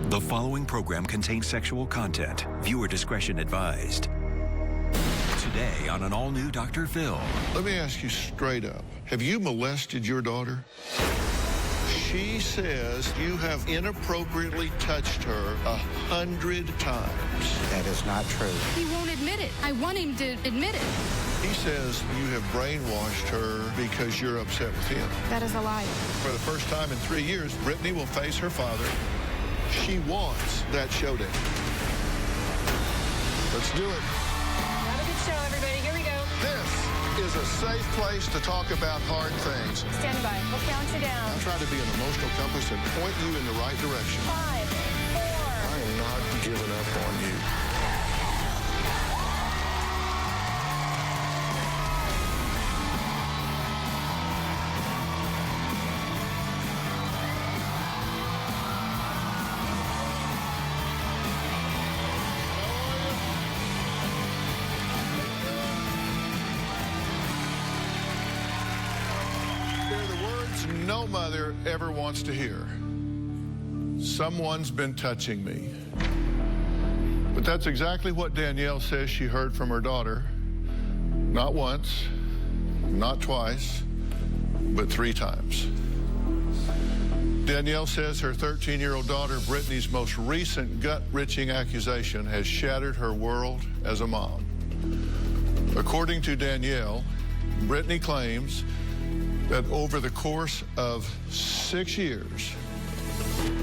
The following program contains sexual content. Viewer discretion advised. Today on an all-new Dr. Phil. Let me ask you straight up. Have you molested your daughter? She says you have inappropriately touched her 100 times. That is not true. He won't admit it. I want him to admit it. He says you have brainwashed her because you're upset with him. That is a lie. For the first time in 3 years, Brittany will face her father. She wants that showdown. Let's do it. Have a good show, everybody. Here we go. This is a safe place to talk about hard things. Stand by. We'll count you down. I'll try to be an emotional compass and point you in the right direction. 5, 4. I am not giving up on you. No mother ever wants to hear. Someone's been touching me. But that's exactly what Danielle says she heard from her daughter. Not once, not twice, but 3 times. Danielle says her 13-year-old daughter, Brittany's most recent gut-wrenching accusation has shattered her world as a mom. According to Danielle, Brittany claims that over the course of 6 years,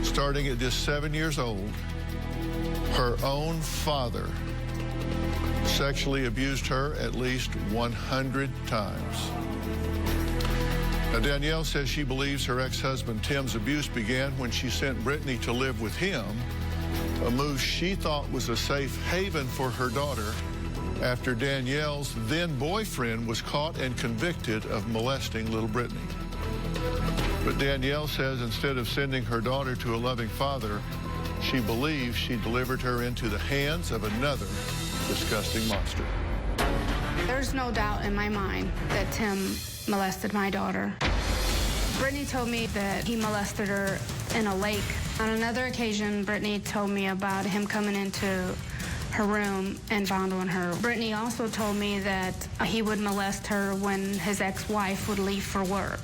starting at just 7 years old, her own father sexually abused her at least 100 times. Now, Danielle says she believes her ex-husband Tim's abuse began when she sent Brittany to live with him, a move she thought was a safe haven for her daughter after Danielle's then-boyfriend was caught and convicted of molesting little Brittany. But Danielle says instead of sending her daughter to a loving father, she believes she delivered her into the hands of another disgusting monster. There's no doubt in my mind that Tim molested my daughter. Brittany told me that he molested her in a lake. On another occasion, Brittany told me about him coming into her room and fondling her. Brittany also told me that he would molest her when his ex-wife would leave for work.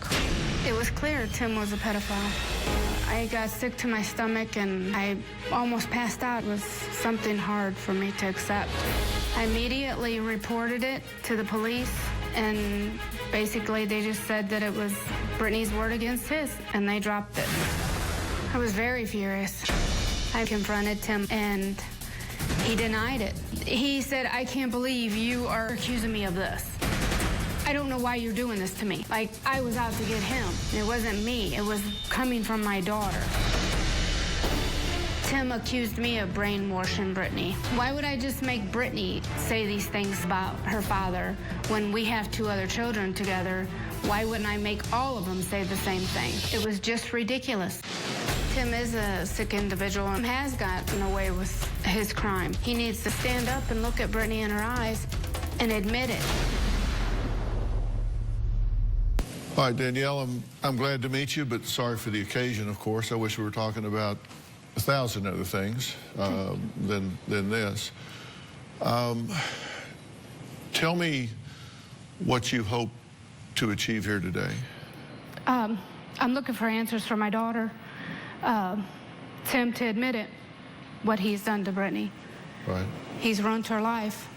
It was clear Tim was a pedophile. I got sick to my stomach and I almost passed out. It was something hard for me to accept. I immediately reported it to the police, and basically they just said that it was Brittany's word against his, and they dropped it. I was very furious. I confronted Tim and he denied it. He said, "I can't believe you are accusing me of this. I don't know why you're doing this to me. Like, I was out to get him. It wasn't me. It was coming from my daughter." Tim accused me of brainwashing Brittany. Why would I just make Brittany say these things about her father when we have 2 other children together? Why wouldn't I make all of them say the same thing? It was just ridiculous. Tim is a sick individual and has gotten away with his crime. He needs to stand up and look at Brittany in her eyes and admit it. All right, Danielle, I'm glad to meet you, but sorry for the occasion, of course. I wish we were talking about 1,000 other things than this. Tell me what you hope to achieve here today. I'm looking for answers for my daughter. Tim to admit it, what he's done to Brittany. Right. He's ruined her life.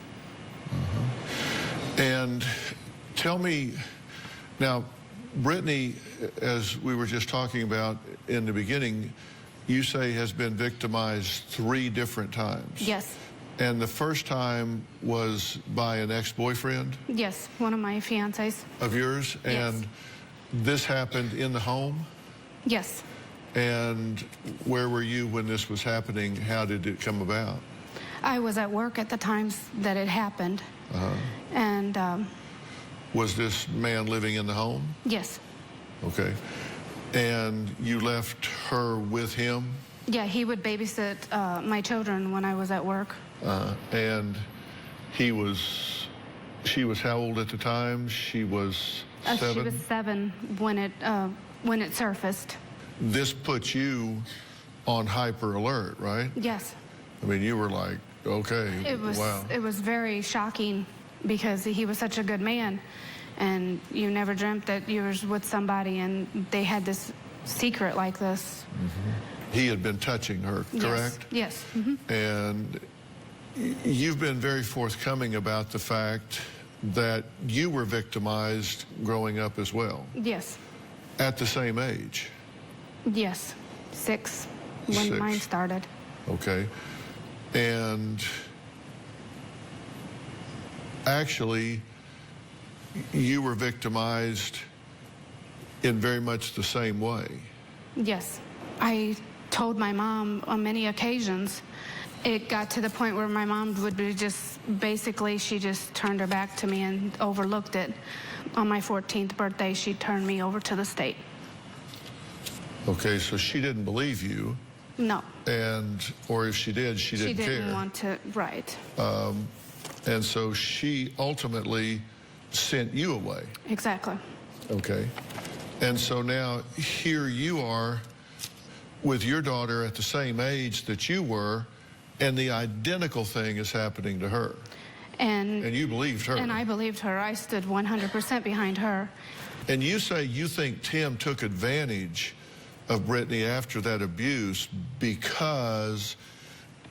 And tell me, now, Brittany, as we were just talking about in the beginning, you say has been victimized 3 different times. Yes. And the first time was by an ex-boyfriend? Yes, one of my fiancés. Of yours? Yes. And this happened in the home? Yes. And where were you when this was happening? How did it come about? I was at work at the times that it happened. And Was this man living in the home? yes. Okay. And you left her with him? Yeah, he would babysit my children when I was at work. And she was how old at the time? She was 7? She was 7 when it surfaced. This put you on hyper alert, right? Yes. I mean, you were like, okay, wow. It was very shocking because he was such a good man, and you never dreamt that you were with somebody and they had this secret like this. He had been touching her, correct? Yes. And you've been very forthcoming about the fact that you were victimized growing up as well. Yes. At the same age. Yes. 6 when 6. mine started. Okay. And actually, you were victimized in very much the same way. Yes. I told my mom on many occasions. It got to the point where my mom would be she just turned her back to me and overlooked it. On my 14th birthday, she turned me over to the state. Okay, so she didn't believe you. No. Or if she did, she didn't care. She didn't want to, right. And so she ultimately sent you away. Exactly. Okay. And so now here you are with your daughter at the same age that you were, and the identical thing is happening to her. And you believed her. And I believed her. I stood 100% behind her. And you say you think Tim took advantage of Brittany after that abuse because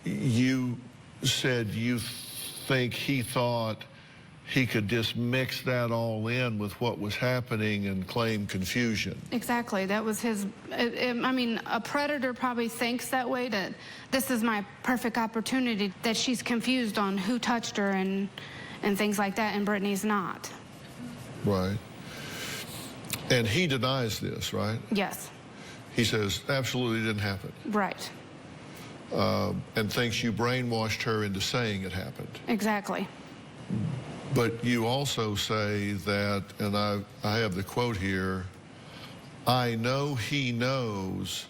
you said you think he thought he could just mix that all in with what was happening and claim confusion. Exactly. That was his. I mean, a predator probably thinks that way, that this is my perfect opportunity, that she's confused on who touched her and things like that, and Brittany's not. Right. And he denies this, right? Yes. He says, absolutely didn't happen. Right. And thinks you brainwashed her into saying it happened. Exactly. But you also say that, and I have the quote here, I know he knows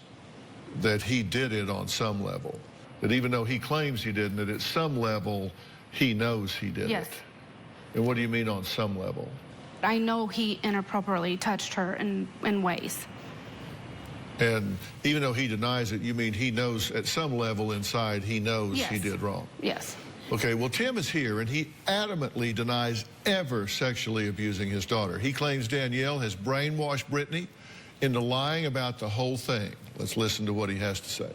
that he did it on some level. That even though he claims he didn't, that at some level, he knows he did Yes. it. And what do you mean on some level? I know he inappropriately touched her in ways. And even though he denies it, you mean he knows at some level inside he knows Yes. he did wrong? Yes. Okay, well, Tim is here, and he adamantly denies ever sexually abusing his daughter. He claims Danielle has brainwashed Brittany into lying about the whole thing. Let's listen to what he has to say.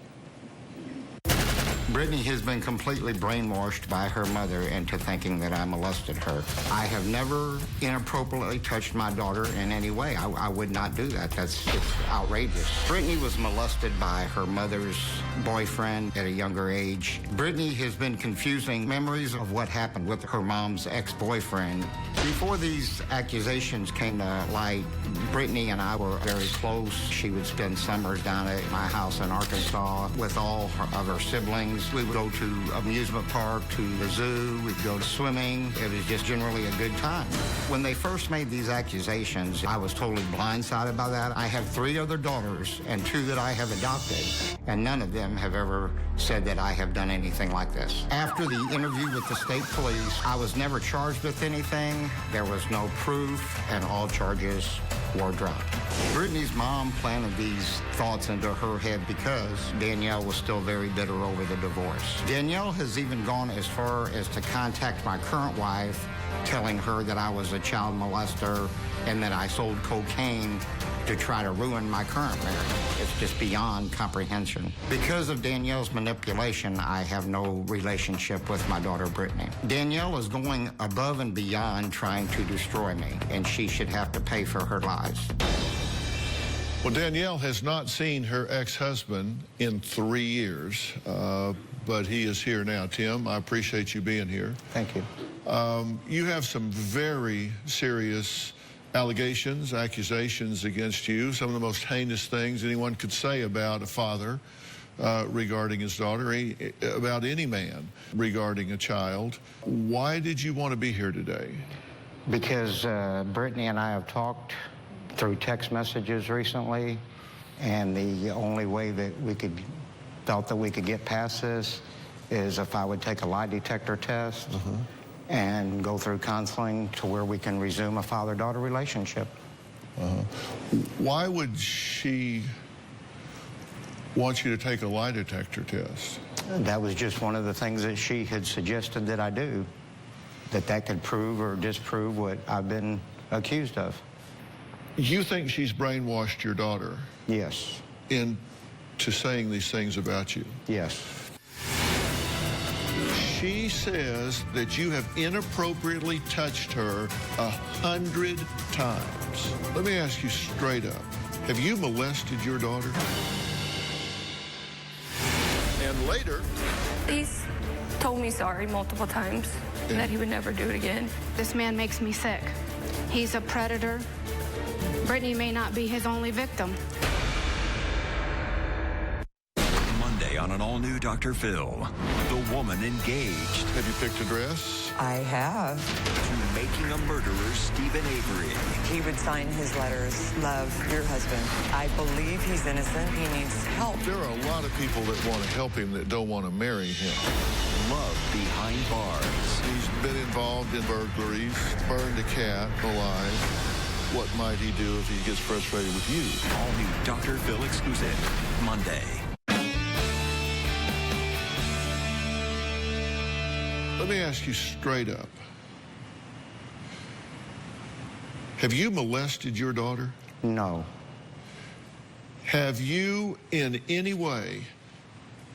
Brittany has been completely brainwashed by her mother into thinking that I molested her. I have never inappropriately touched my daughter in any way. I would not do that. It's outrageous. Brittany was molested by her mother's boyfriend at a younger age. Brittany has been confusing memories of what happened with her mom's ex-boyfriend. Before these accusations came to light, Brittany and I were very close. She would spend summers down at my house in Arkansas with all of her siblings. We would go to amusement park, to the zoo, we'd go to swimming. It was just generally a good time. When they first made these accusations, I was totally blindsided by that. I have 3 other daughters and 2 that I have adopted, and none of them have ever said that I have done anything like this. After the interview with the state police, I was never charged with anything. There was no proof, and all charges were dropped. Brittany's mom planted these thoughts into her head because Danielle was still very bitter over the divorce. Danielle has even gone as far as to contact my current wife, telling her that I was a child molester and that I sold cocaine to try to ruin my current marriage. It's just beyond comprehension. Because of Danielle's manipulation, I have no relationship with my daughter, Brittany. Danielle is going above and beyond trying to destroy me, and she should have to pay for her lies. Well, Danielle has not seen her ex-husband in 3 years, but he is here now. Tim, I appreciate you being here. Thank you. You have some very serious allegations, accusations against you, some of the most heinous things anyone could say about a father regarding his daughter, about any man regarding a child. Why did you want to be here today? Because Brittany and I have talked through text messages recently, and the only way that we felt that we could get past this is if I would take a lie detector test and go through counseling to where we can resume a father-daughter relationship. Why would she wants you to take a lie detector test. That was just one of the things that she had suggested that I do, that could prove or disprove what I've been accused of. You think she's brainwashed your daughter Yes. into saying these things about you? Yes. She says that you have inappropriately touched her 100 times. Let me ask you straight up. Have you molested your daughter? And later, He's told me sorry multiple times and that he would never do it again. This man makes me sick. He's a predator. Brittany may not be his only victim. Monday on an all-new Dr. Phil. The woman engaged have you picked a dress? I have. to making a murderer Stephen Avery. He would sign his letters, love your husband. I believe he's innocent. He needs help. There are a lot of people that want to help him that don't want to marry him. Love behind bars. He's been involved in burglaries, burned a cat alive. What might he do if he gets frustrated with you? All new Dr. Phil exclusive. Monday. Let me ask you straight up. Have you molested your daughter? No. Have you in any way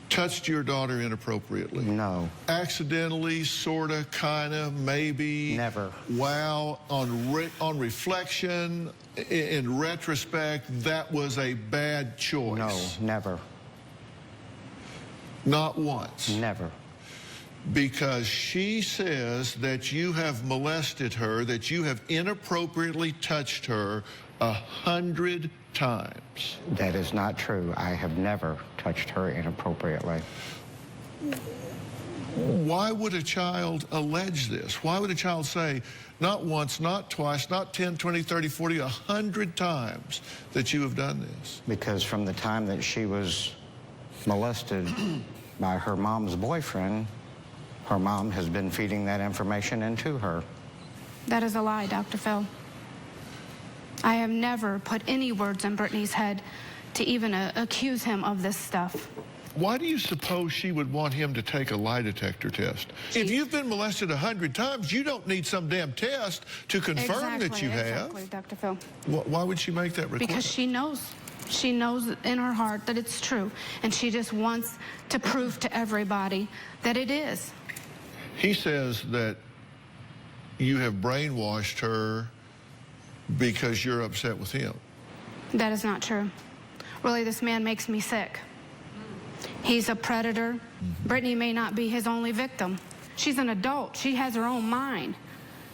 touched your daughter inappropriately? No. Accidentally, sorta, kinda, maybe? Never. Wow, on reflection, in retrospect, that was a bad choice. No, never. Not once. Never. Because she says that you have molested her, that you have inappropriately touched her 100 times. That is not true. I have never touched her inappropriately. Why would a child allege this? Why would a child say, not once, not twice, not 10, 20, 30, 40, 100 times that you have done this? Because from the time that she was molested by her mom's boyfriend, her mom has been feeding that information into her. That is a lie, Dr. Phil. I have never put any words in Brittany's head to even accuse him of this stuff. Why do you suppose she would want him to take a lie detector test? If you've been molested 100 times, you don't need some damn test to confirm that you have. Exactly, Dr. Phil. Why would she make that request? Because she knows. She knows in her heart that it's true, and she just wants to prove to everybody that it is. He says that you have brainwashed her because you're upset with him. That is not true. Really, this man makes me sick. He's a predator. Brittany may not be his only victim. She's an adult. She has her own mind.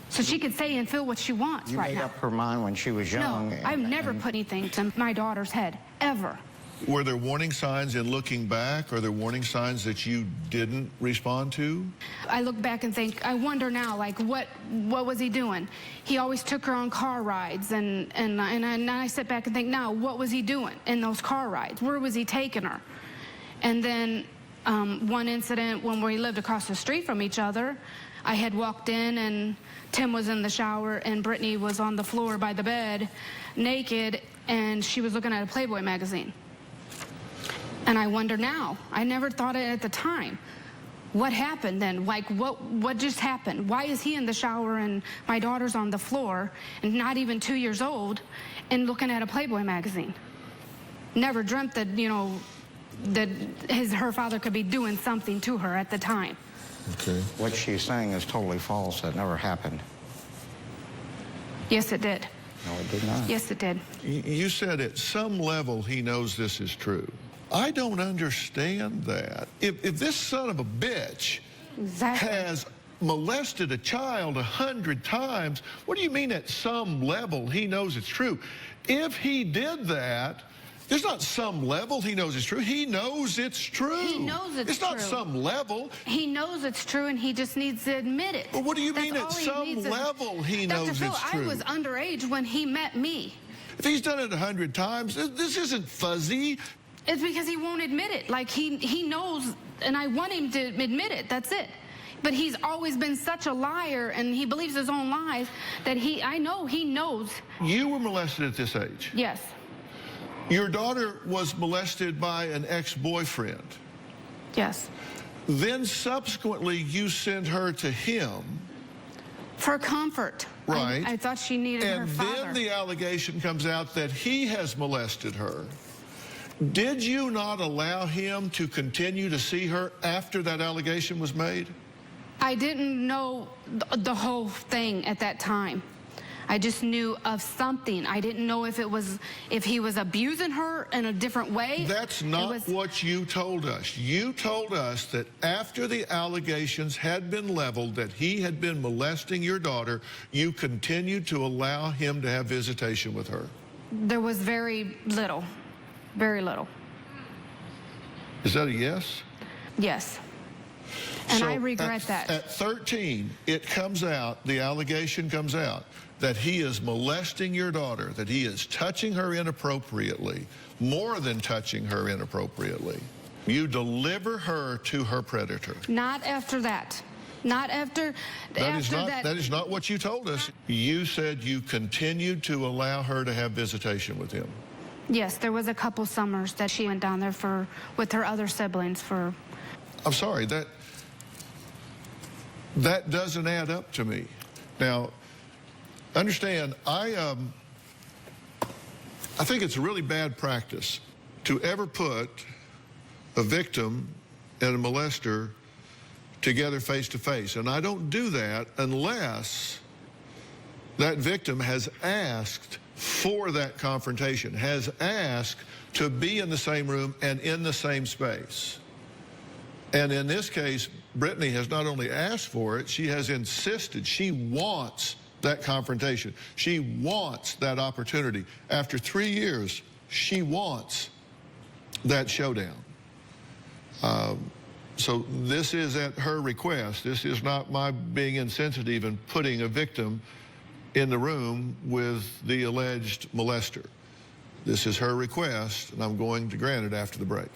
So she could say and feel what she wants right now. You made up her mind when she was young. No, I've never put anything to my daughter's head, ever. Were there warning signs in looking back? Are there warning signs that you didn't respond to? I look back and think, I wonder now, like, what was he doing? He always took her on car rides, and I sit back and think, now, what was he doing in those car rides? Where was he taking her? And then one incident when we lived across the street from each other, I had walked in and Tim was in the shower and Brittany was on the floor by the bed, naked, and she was looking at a Playboy magazine. And I wonder now, I never thought it at the time. What happened then? Like, what just happened? Why is he in the shower and my daughter's on the floor and not even 2 years old and looking at a Playboy magazine? Never dreamt that, you know, that her father could be doing something to her at the time. Okay. What she's saying is totally false. That never happened. Yes, it did. No, it did not. Yes, it did. You said at some level he knows this is true. I don't understand that. If this son of a bitch has molested a child 100 times, what do you mean at some level he knows it's true? If he did that, there's not some level he knows it's true. He knows it's true. He knows it's true. It's not true. some level. He knows it's true, and he just needs to admit it. Well, what do you That's mean at all he some needs level he knows Dr. Phil, it's true? I was underage when he met me. If he's done it 100 times, this isn't fuzzy. It's because he won't admit it. Like, he knows, and I want him to admit it. That's it. But he's always been such a liar, and he believes his own lies, that I know he knows. You were molested at this age. Yes. Your daughter was molested by an ex-boyfriend. Yes. Then subsequently you sent her to him. For comfort. Right. I thought she needed her father. And then the allegation comes out that he has molested her. Did you not allow him to continue to see her after that allegation was made? I didn't know the whole thing at that time. I just knew of something. I didn't know if he was abusing her in a different way. That's not what you told us. You told us that after the allegations had been leveled that he had been molesting your daughter, you continued to allow him to have visitation with her. There was very little. Very little. Is that a yes? Yes. And So I regret that. At 13, it comes out, the allegation comes out, that he is molesting your daughter, that he is touching her inappropriately, more than touching her inappropriately. You deliver her to her predator. Not after that. Not after that. That is not what you told us. You said you continued to allow her to have visitation with him. Yes, there was a couple summers that she went down there with her other siblings for. I'm sorry, that doesn't add up to me. Now, understand, I think it's a really bad practice to ever put a victim and a molester together face to face. And I don't do that unless that victim has asked for that confrontation, has asked to be in the same room and in the same space. And in this case, Brittany has not only asked for it, she has insisted. She wants that confrontation. She wants that opportunity. After 3 years, she wants that showdown. So this is at her request. This is not my being insensitive and putting a victim in the room with the alleged molester. This is her request, and I'm going to grant it after the break.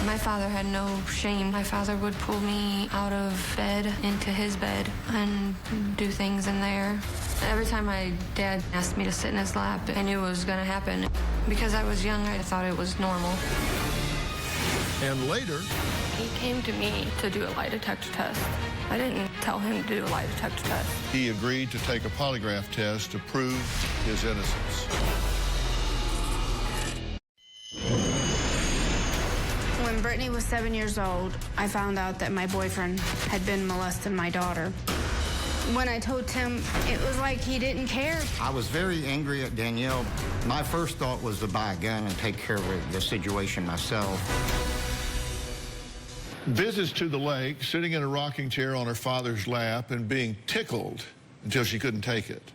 My father had no shame. My father would pull me out of bed into his bed and do things in there. Every time my dad asked me to sit in his lap, I knew it was going to happen. Because I was young, I thought it was normal. And later, He came to me to do a lie detector test. I didn't tell him to do a lie detector test. he agreed to take a polygraph test to prove his innocence. When Brittany was 7 years old, I found out that my boyfriend had been molesting my daughter. When I told Tim, it was like he didn't care. I was very angry at Danielle. My first thought was to buy a gun and take care of the situation myself. Visits to the lake, sitting in a rocking chair on her father's lap and being tickled until she couldn't take it.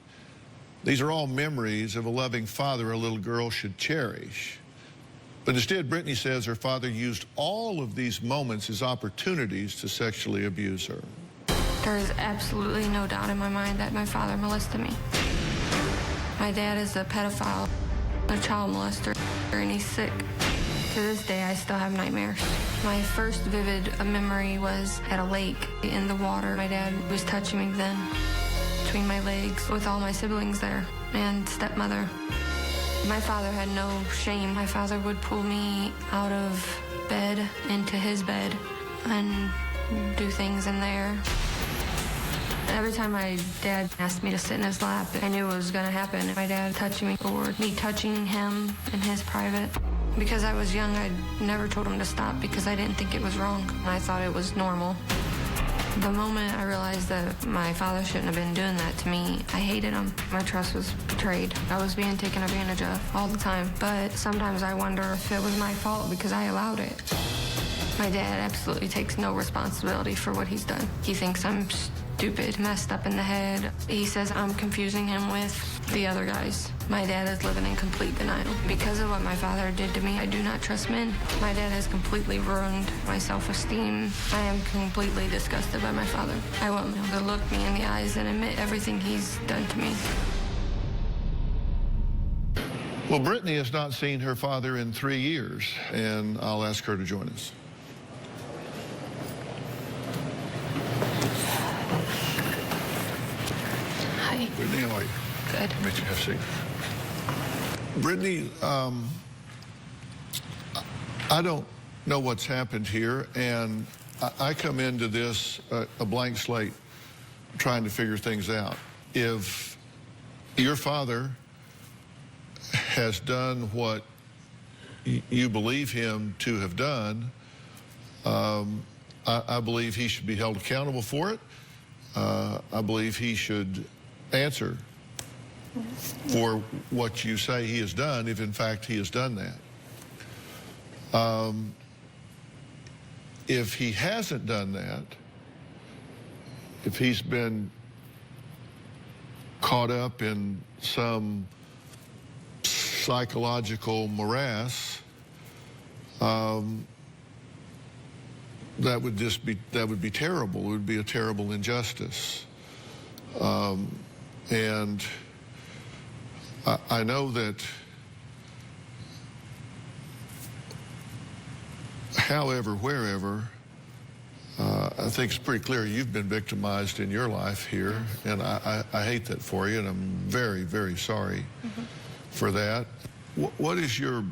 These are all memories of a loving father a little girl should cherish. But instead, Brittany says her father used all of these moments as opportunities to sexually abuse her. There is absolutely no doubt in my mind that my father molested me. My dad is a pedophile, a child molester, and he's sick. To this day, I still have nightmares. My first vivid memory was at a lake in the water. My dad was touching me then, between my legs, with all my siblings there, and stepmother. My father had no shame. My father would pull me out of bed into his bed and do things in there. Every time my dad asked me to sit in his lap, I knew it was going to happen. My dad touching me or me touching him in his private. Because I was young, I never told him to stop because I didn't think it was wrong. I thought it was normal. The moment I realized that my father shouldn't have been doing that to me, I hated him. My trust was betrayed. I was being taken advantage of all the time. But sometimes I wonder if it was my fault because I allowed it. My dad absolutely takes no responsibility for what he's done. He thinks I'm stupid, messed up in the head. He says I'm confusing him with the other guys. My dad is living in complete denial. Because of what my father did to me, I do not trust men. My dad has completely ruined my self-esteem. I am completely disgusted by my father. I want him to look me in the eyes and admit everything he's done to me. Well, Brittany has not seen her father in 3 years, and I'll ask her to join us. good. Make you have a seat. Brittany, I don't know what's happened here, and I come into this a blank slate, trying to figure things out. If your father has done what you believe him to have done, I believe he should be held accountable for it. I believe he should answer for what you say he has done, if in fact he has done that. If he hasn't done that, if he's been caught up in some psychological morass, that would be terrible. It would be a terrible injustice. And I know that however, wherever, I think it's pretty clear you've been victimized in your life here, and I hate that for you, and I'm very, very sorry for that. What is your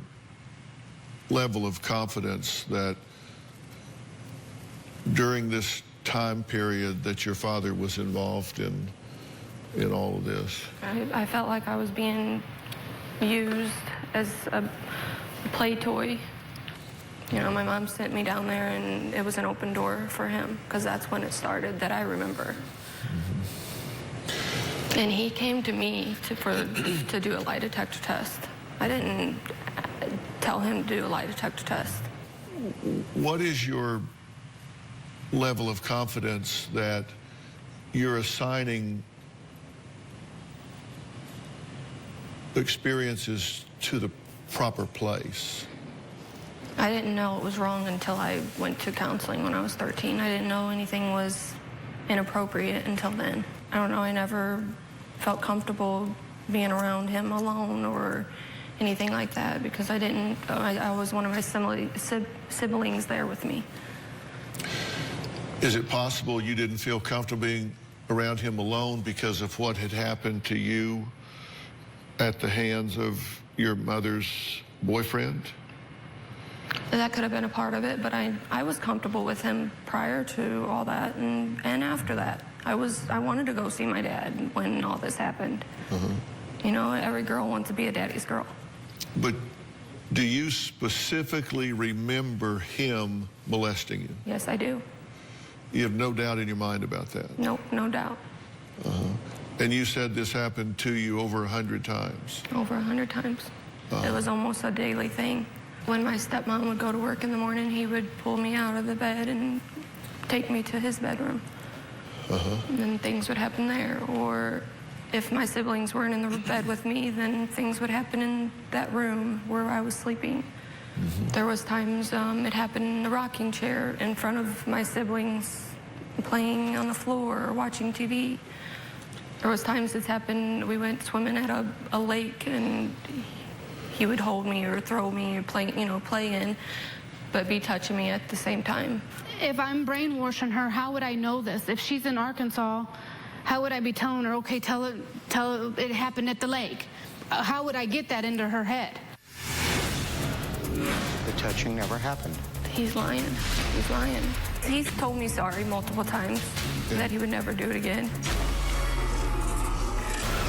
level of confidence that during this time period that your father was involved in all of this? I felt like I was being used as a play toy. You know, my mom sent me down there, and it was an open door for him, because that's when it started, that I remember. And he came to me to do a lie detector test. I didn't tell him to do a lie detector test. What is your level of confidence that you're assigning experiences to the proper place? I didn't know it was wrong until I went to counseling when I was 13. I didn't know anything was inappropriate until then. I don't know, I never felt comfortable being around him alone or anything like that, because I was one of my siblings there with me. Is it possible you didn't feel comfortable being around him alone because of what had happened to you at the hands of your mother's boyfriend? That could have been a part of it, but I was comfortable with him prior to all that, and after that. I wanted to go see my dad when all this happened. You know, every girl wants to be a daddy's girl. But do you specifically remember him molesting you? Yes, I do. You have no doubt in your mind about that? Nope, no doubt. And you said this happened to you over 100 times? Over 100 times. It was almost a daily thing. When my stepmom would go to work in the morning, he would pull me out of the bed and take me to his bedroom. And then things would happen there. Or if my siblings weren't in the bed with me, then things would happen in that room where I was sleeping. There was times it happened in the rocking chair in front of my siblings, playing on the floor or watching TV. There was times it's happened, we went swimming at a lake, and he would hold me or throw me or play in, but be touching me at the same time. If I'm brainwashing her, how would I know this? If she's in Arkansas, how would I be telling her, okay, tell her it happened at the lake? How would I get that into her head? The touching never happened. He's lying. He's lying. He's told me sorry multiple times, that he would never do it again.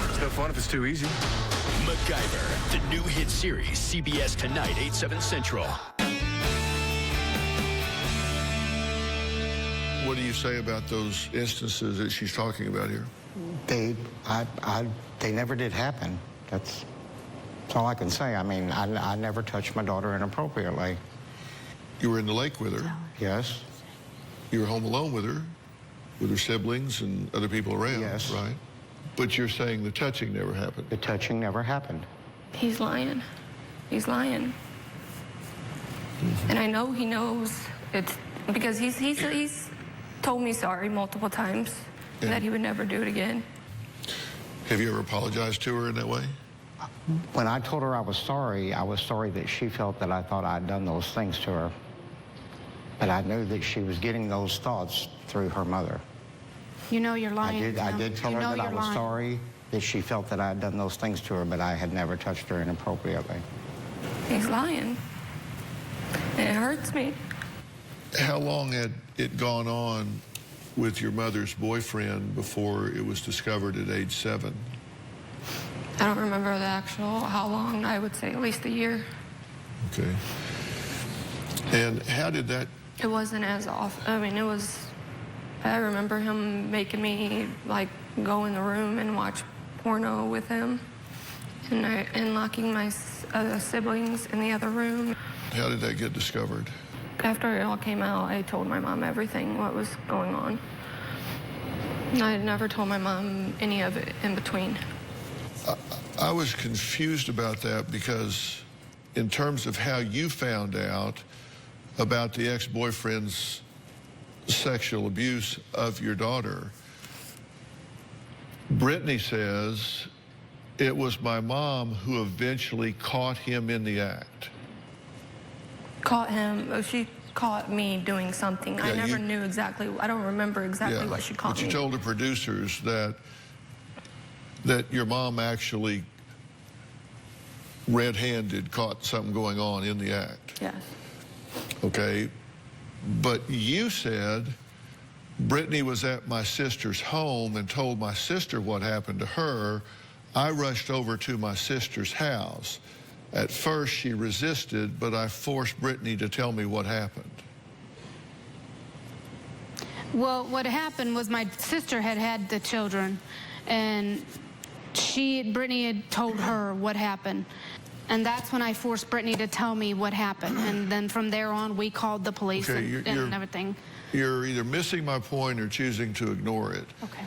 It's no fun if it's too easy. MacGyver, the new hit series, CBS tonight, 8/7 Central. What do you say about those instances that she's talking about here? They never did happen. That's all I can say. I mean, I never touched my daughter inappropriately. You were in the lake with her. Yes. You were home alone with her siblings and other people around, Yes. right? But you're saying the touching never happened. The touching never happened. He's lying. He's lying. And I know he knows it's because he's told me sorry multiple times, that he would never do it again. Have you ever apologized to her in that way? When I told her I was sorry that she felt that I thought I'd done those things to her. But I knew that she was getting those thoughts through her mother. You know you're lying. I did tell her that I was sorry that she felt that I had done those things to her, but I had never touched her inappropriately. He's lying. It hurts me. How long had it gone on with your mother's boyfriend before it was discovered at age 7? I don't remember the actual how long. I would say at least a year. Okay. And how did that... It wasn't as off. I mean, it was... I remember him making me, like, go in the room and watch porno with him and locking my siblings in the other room. How did that get discovered? After it all came out, I told my mom everything, what was going on. I had never told my mom any of it in between. I was confused about that because in terms of how you found out about the ex-boyfriend's sexual abuse of your daughter, Brittany says it was my mom who eventually caught him in the act. Caught him. She caught me doing something. Yeah, I never knew exactly. I don't remember exactly what she caught me. But you told the producers that your mom actually red-handed caught something going on in the act. Yes. Okay. But you said Brittany was at my sister's home and told my sister what happened to her. I rushed over to my sister's house. At first, she resisted, but I forced Brittany to tell me what happened. Well, what happened was my sister had the children, and Brittany had told her what happened. And that's when I forced Brittany to tell me what happened. And then from there on, we called the police and everything. You're either missing my point or choosing to ignore it. Okay.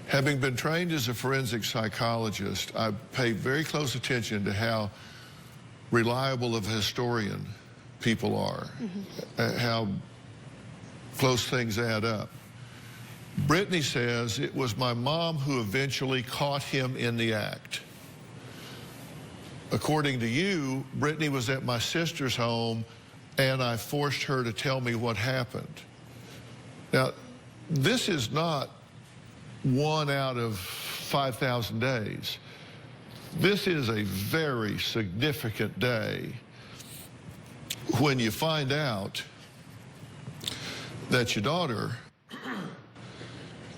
Having been trained as a forensic psychologist, I pay very close attention to how reliable of a historian people are, how close things add up. Brittany says it was my mom who eventually caught him in the act. According to you, Brittany was at my sister's home and I forced her to tell me what happened. Now, this is not 1 out of 5,000 days. This is a very significant day when you find out that your daughter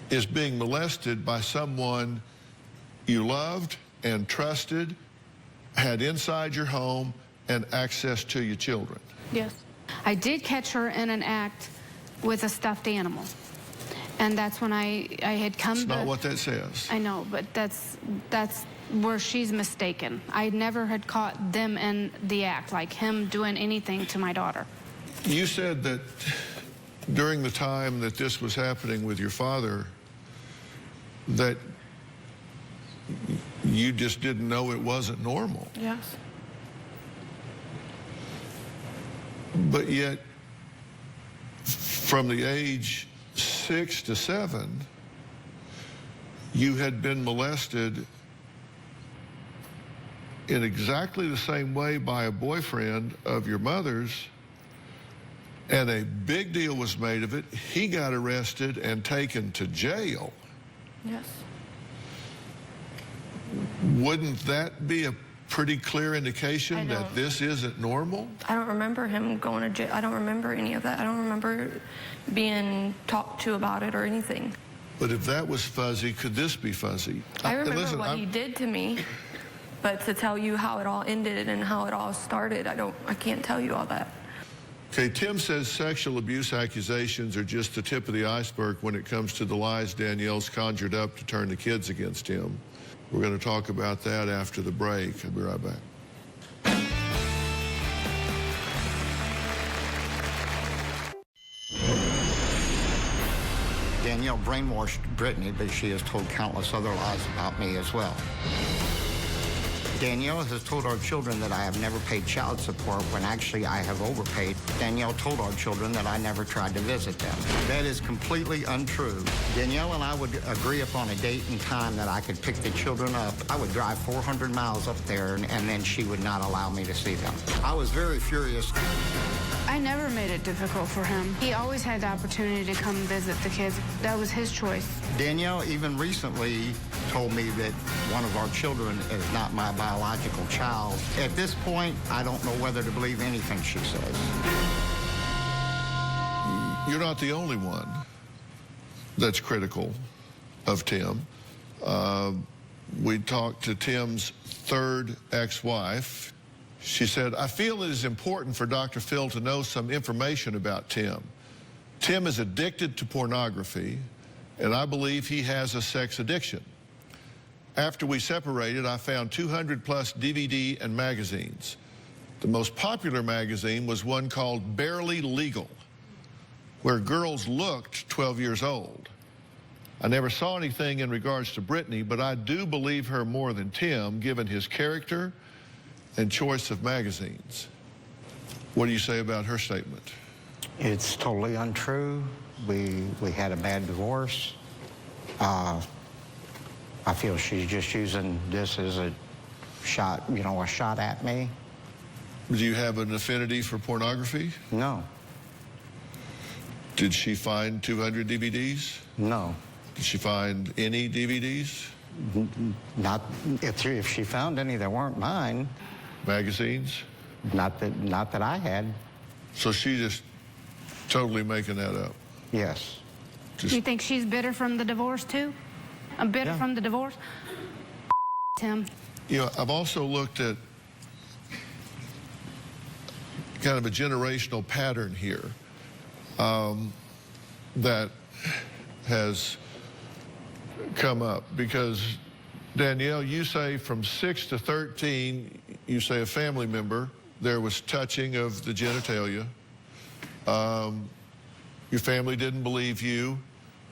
is being molested by someone you loved and trusted, had inside your home, and access to your children. Yes. I did catch her in an act with a stuffed animal. And that's when I had come to... That's not what that says. I know, but that's where she's mistaken. I never had caught them in the act, like him doing anything to my daughter. You said that during the time that this was happening with your father, that you just didn't know it wasn't normal. Yes. But yet, from the age 6 to 7, you had been molested in exactly the same way by a boyfriend of your mother's, and a big deal was made of it. He got arrested and taken to jail. Yes. Wouldn't that be a pretty clear indication that this isn't normal? I don't remember him going to jail. I don't remember any of that. I don't remember being talked to about it or anything. But if that was fuzzy, could this be fuzzy? I remember what he did to me, but to tell you how it all ended and how it all started, I can't tell you all that. Okay, Tim says sexual abuse accusations are just the tip of the iceberg when it comes to the lies Danielle's conjured up to turn the kids against him. We're going to talk about that after the break. I'll be right back. Danielle brainwashed Brittany, but she has told countless other lies about me as well. Danielle has told our children that I have never paid child support when actually I have overpaid. Danielle told our children that I never tried to visit them. That is completely untrue. Danielle and I would agree upon a date and time that I could pick the children up. I would drive 400 miles up there, and then she would not allow me to see them. I was very furious. I never made it difficult for him. He always had the opportunity to come visit the kids. That was his choice. Danielle even recently told me that one of our children is not my biological child. At this point, I don't know whether to believe anything she says. You're not the only one that's critical of Tim. We talked to Tim's third ex-wife. She said, I feel it is important for Dr. Phil to know some information about Tim. Tim is addicted to pornography, and I believe he has a sex addiction. After we separated, I found 200 plus DVD and magazines. The most popular magazine was one called Barely Legal, where girls looked 12 years old. I never saw anything in regards to Brittany, but I do believe her more than Tim, given his character and choice of magazines. What do you say about her statement? It's totally untrue. We had a bad divorce. I feel she's just using this as a shot, a shot at me. Do you have an affinity for pornography? No. Did she find 200 DVDs? No. Did she find any DVDs? Not if she found any that weren't mine. Magazines? Not that I had. So she just totally making that up? Yes. Do you think she's bitter from the divorce, too? I'm bitter from the divorce? Tim. I've also looked at kind of a generational pattern here that has come up, because Danielle, you say from 6 to 13, you say a family member, there was touching of the genitalia. Your family didn't believe you.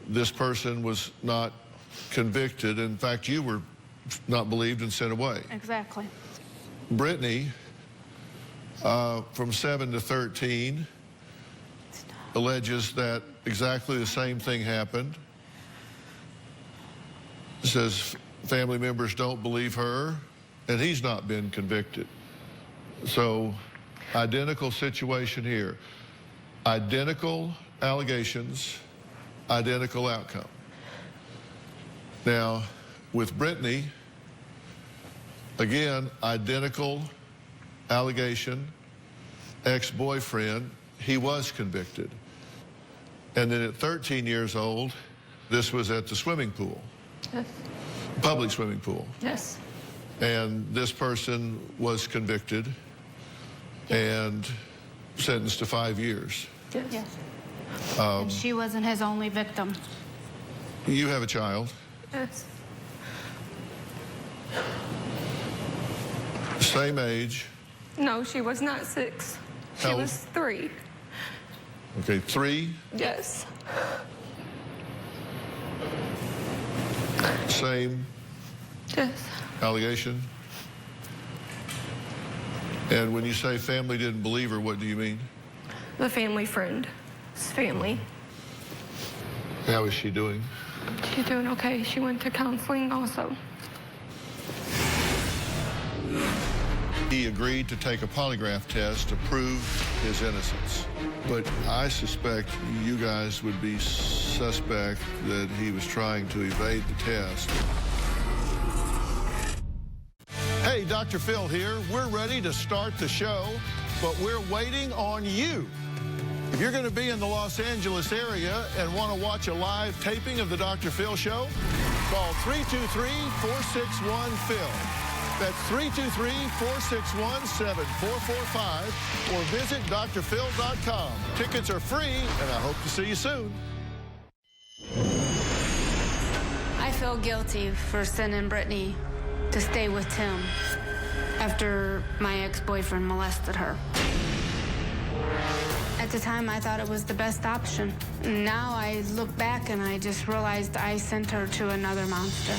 This person was not convicted. In fact, you were not believed and sent away. Exactly. Brittany, from 7 to 13, alleges that exactly the same thing happened. Says family members don't believe her, and he's not been convicted. So, identical situation here. Identical allegations, identical outcome. Now, with Brittany, again, identical allegation, ex-boyfriend, he was convicted. And then at 13 years old, this was at the swimming pool. Yes. Public swimming pool. Yes. And this person was convicted and sentenced to 5 years. Yes. And she wasn't his only victim. You have a child. Yes. Same age. No, she was not 6. She How old? was 3. Okay, 3. Yes. Same Yes. allegation. And when you say family didn't believe her, what do you mean? The family friend. His family. How is she doing? She's doing okay. She went to counseling also. He agreed to take a polygraph test to prove his innocence. But I suspect you guys would be suspect that he was trying to evade the test. Hey, Dr. Phil here. We're ready to start the show, but we're waiting on you. If you're going to be in the Los Angeles area and want to watch a live taping of the Dr. Phil Show, call 323-461-PHIL. That's 323-461-7445, or visit drphil.com. Tickets are free, and I hope to see you soon. I feel guilty for sending Brittany to stay with Tim after my ex-boyfriend molested her. At the time, I thought it was the best option. Now I look back and I just realized I sent her to another monster.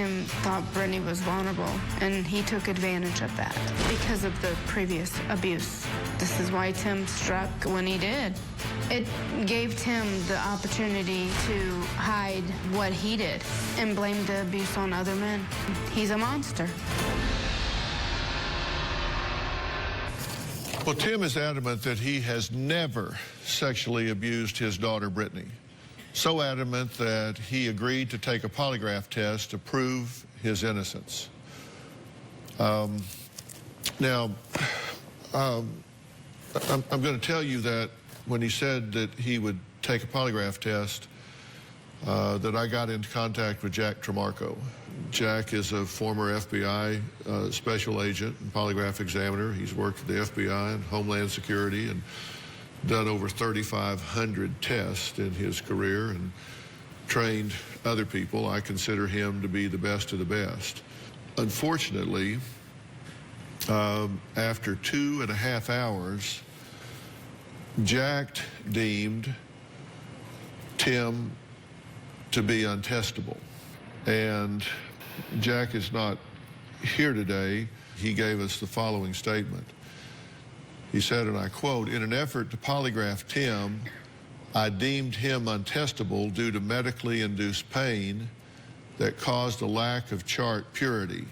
Tim thought Brittany was vulnerable, and he took advantage of that because of the previous abuse. This is why Tim struck when he did. It gave Tim the opportunity to hide what he did and blame the abuse on other men. He's a monster. Well, Tim is adamant that he has never sexually abused his daughter, Brittany. So adamant that he agreed to take a polygraph test to prove his innocence. Now, I'm going to tell you that when he said that he would take a polygraph test, that I got into contact with Jack Tremarco. Jack is a former FBI special agent and polygraph examiner. He's worked at the FBI and Homeland Security and done over 3,500 tests in his career and trained other people. I consider him to be the best of the best. Unfortunately, after 2.5 hours, Jack deemed Tim to be untestable. And Jack is not here today. He gave us the following statement. He said, and I quote, "In an effort to polygraph Tim, I deemed him untestable due to medically induced pain that caused a lack of chart purity.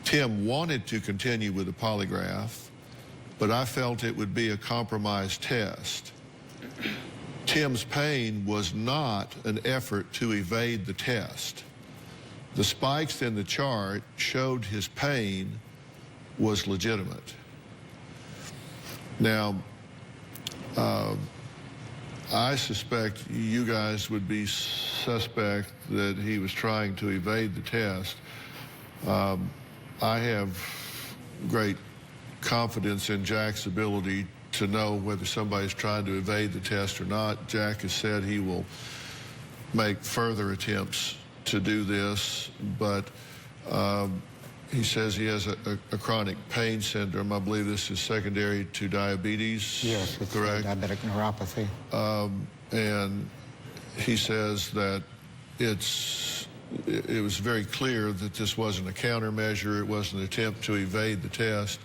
Tim wanted to continue with the polygraph, but I felt it would be a compromised test. Tim's pain was not an effort to evade the test. The spikes in the chart showed his pain was legitimate." Now, I suspect you guys would be suspect that he was trying to evade the test. I have great confidence in Jack's ability to know whether somebody's trying to evade the test or not. Jack has said he will make further attempts to do this, but he says he has a chronic pain syndrome. I believe this is secondary to diabetes. Yes, it's correct? Diabetic neuropathy. And he says that it was very clear that this wasn't a countermeasure, it wasn't an attempt to evade the test,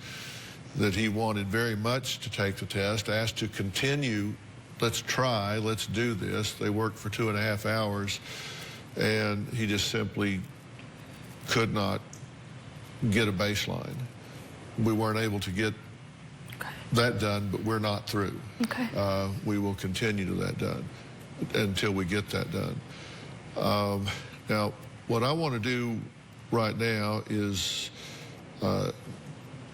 that he wanted very much to take the test, asked to continue, let's try, let's do this. They worked for 2.5 hours, and he just simply could not get a baseline. We weren't able to get that done, but we're not through. Okay. We will continue to that done until we get that done. Now, what I want to do right now is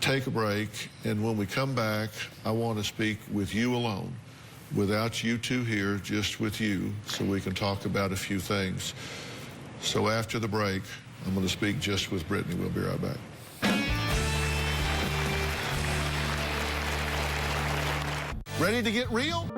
take a break, and when we come back, I want to speak with you alone, without you two here, just with you, so we can talk about a few things. So after the break, I'm going to speak just with Brittany. We'll be right back. Ready to get real?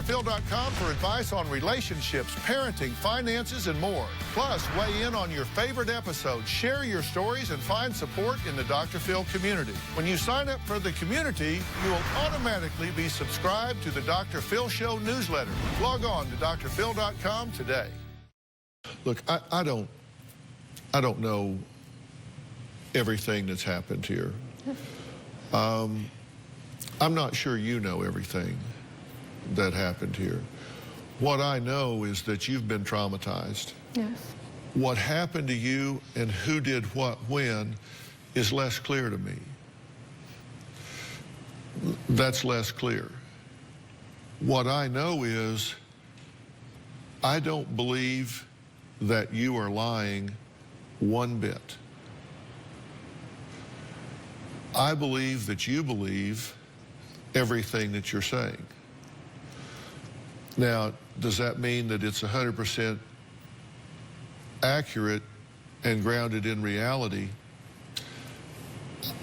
drphil.com for advice on relationships, parenting, finances, and more. Plus, weigh in on your favorite episodes, share your stories, and find support in the Dr. Phil community. When you sign up for the community, you will automatically be subscribed to the Dr. Phil Show newsletter. Log on to drphil.com today. Look, I don't know everything that's happened here. I'm not sure you know everything that happened here. What I know is that you've been traumatized. Yes. What happened to you and who did what when is less clear to me. That's less clear. What I know is I don't believe that you are lying one bit. I believe that you believe everything that you're saying. Now, does that mean that it's 100% accurate and grounded in reality?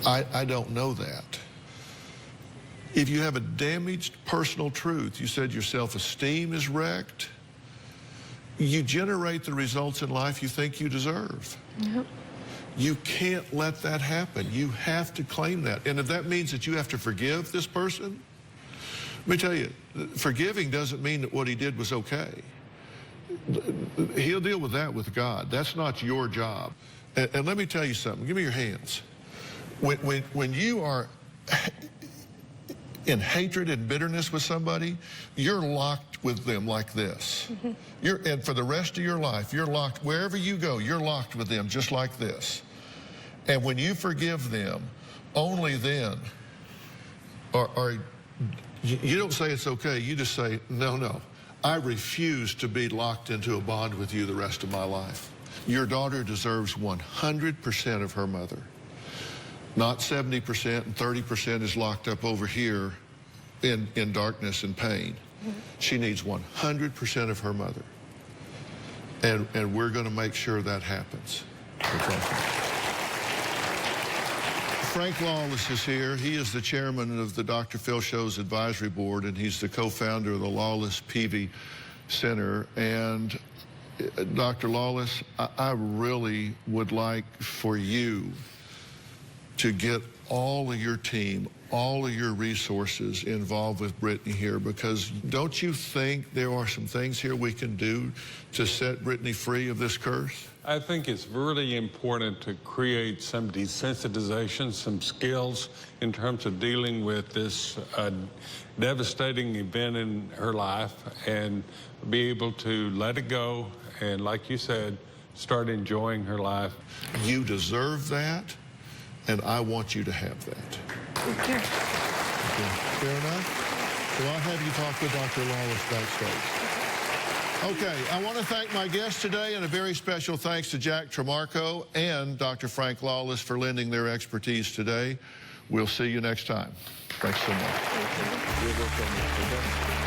I don't know that. If you have a damaged personal truth, you said your self-esteem is wrecked, you generate the results in life you think you deserve. Yep. You can't let that happen. You have to claim that. And if that means that you have to forgive this person, let me tell you, forgiving doesn't mean that what he did was okay. He'll deal with that with God. That's not your job. And let me tell you something. Give me your hands. When you are in hatred and bitterness with somebody, you're locked with them like this. And for the rest of your life, you're locked. Wherever you go, you're locked with them just like this. And when you forgive them, only then, or you don't say it's okay, you just say, no, I refuse to be locked into a bond with you the rest of my life. Your daughter deserves 100% of her mother. Not 70% and 30% is locked up over here in darkness and pain. She needs 100% of her mother. And we're going to make sure that happens. Okay. Frank Lawless is here. He is the chairman of the Dr. Phil Show's advisory board, and he's the co-founder of the Lawless Peavy Center. And Dr. Lawless, I really would like for you to get all of your team, all of your resources involved with Brittany here, because don't you think there are some things here we can do to set Brittany free of this curse? I think it's really important to create some desensitization, some skills in terms of dealing with this devastating event in her life and be able to let it go and, like you said, start enjoying her life. You deserve that, and I want you to have that. Okay. Fair enough? So I'll have you talk with Dr. Lawless backstage. Okay, I want to thank my guests today, and a very special thanks to Jack Tremarco and Dr. Frank Lawless for lending their expertise today. We'll see you next time. Thanks so much. Thank you. You're welcome.